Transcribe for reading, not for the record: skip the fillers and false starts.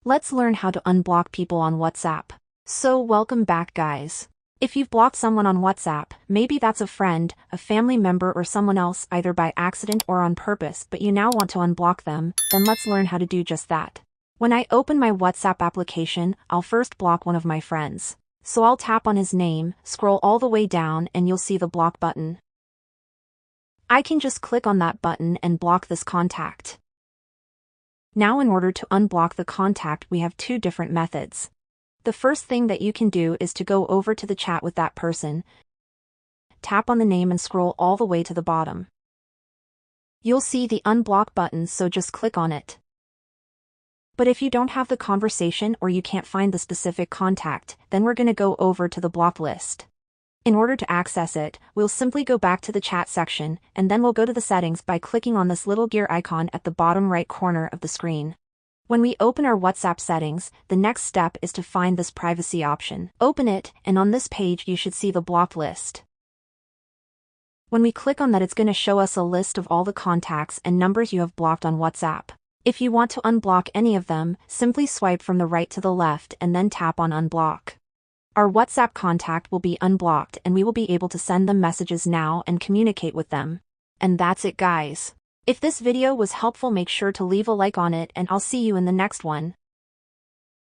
Let's learn how to unblock people on WhatsApp. So welcome back, guys. If you've blocked someone on WhatsApp, maybe that's a friend, a family member or someone else either by accident or on purpose, but you now want to unblock them, then let's learn how to do just that. When I open my WhatsApp application, I'll first block one of my friends. So I'll tap on his name, scroll all the way down and you'll see the block button. I can just click on that button and block this contact. Now in order to unblock the contact, we have two different methods. The first thing that you can do is to go over to the chat with that person, tap on the name and scroll all the way to the bottom. You'll see the unblock button, so just click on it. But if you don't have the conversation or you can't find the specific contact, then we're going to go over to the block list. In order to access it, we'll simply go back to the chat section, and then we'll go to the settings by clicking on this little gear icon at the bottom right corner of the screen. When we open our WhatsApp settings, the next step is to find this privacy option. Open it, and on this page you should see the block list. When we click on that, it's going to show us a list of all the contacts and numbers you have blocked on WhatsApp. If you want to unblock any of them, simply swipe from the right to the left and then tap on Unblock. Our WhatsApp contact will be unblocked and we will be able to send them messages now and communicate with them. And that's it, guys. If this video was helpful, make sure to leave a like on it and I'll see you in the next one.